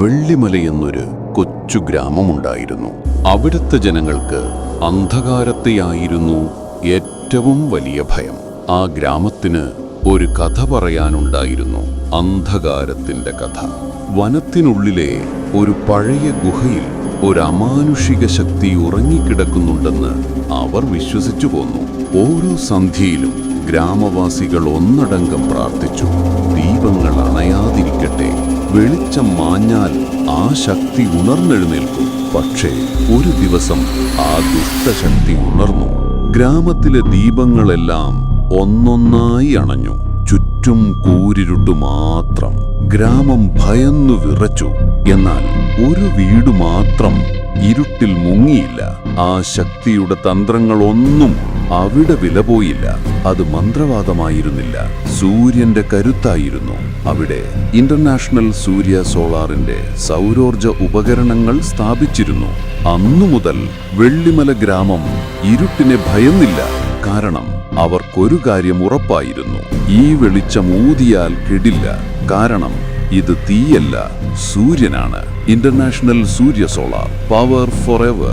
വെള്ളിമലയെന്നൊരു കൊച്ചു ഗ്രാമമുണ്ടായിരുന്നു. അവിടുത്തെ ജനങ്ങൾക്ക് അന്ധകാരത്തെയായിരുന്നു ഏറ്റവും വലിയ ഭയം. ആ ഗ്രാമത്തിന് ഒരു കഥ പറയാനുണ്ടായിരുന്നു. അന്ധകാരത്തിന്റെ കഥ. വനത്തിനുള്ളിലെ ഒരു പഴയ ഗുഹയിൽ ഒരു അമാനുഷിക ശക്തി ഉറങ്ങിക്കിടക്കുന്നുണ്ടെന്ന് അവർ വിശ്വസിച്ചു പോന്നു. ഓരോ സന്ധ്യയിലും ഗ്രാമവാസികൾ ഒന്നടങ്കം പ്രാർത്ഥിച്ചു, ദീപങ്ങൾ അണയാതിരിക്കട്ടെ, വെളിച്ചം മാഞ്ഞാൽ ആ ശക്തി ഉണർന്നെഴുന്നേൽക്കും. പക്ഷേ ഒരു ദിവസം ആ ദുഷ്ടശക്തി ഉണർന്നു. ഗ്രാമത്തിലെ ദീപങ്ങളെല്ലാം ഒന്നൊന്നായി അണഞ്ഞു. ചുറ്റും കൂരിരുട്ടു മാത്രം. ഗ്രാമം ഭയന്നു വിറച്ചു. എന്നാൽ ഒരു വീട് മാത്രം ഇരുട്ടിൽ മുങ്ങിയില്ല. ആ ശക്തിയുടെ തന്ത്രങ്ങളൊന്നും അവിടെ വിലപോയില്ല. അത് മന്ത്രവാദമായിരുന്നില്ല, സൂര്യന്റെ കരുത്തായിരുന്നു. അവിടെ ഇന്റർനാഷണൽ സൂര്യ സോളാറിന്റെ സൗരോർജ ഉപകരണങ്ങൾ സ്ഥാപിച്ചിരുന്നു. അന്നു മുതൽ വെള്ളിമല ഗ്രാമം ഇരുട്ടിനെ ഭയന്നില്ല. കാരണം അവർക്കൊരു കാര്യം ഉറപ്പായിരുന്നു: ഈ വെളിച്ചം ഊതിയാൽ കെടില്ല. കാരണം ഇത് തീയല്ല, സൂര്യനാണ്. ഇന്റർനാഷണൽ സൂര്യ സോളാർ, പവർ ഫോർ എവർ.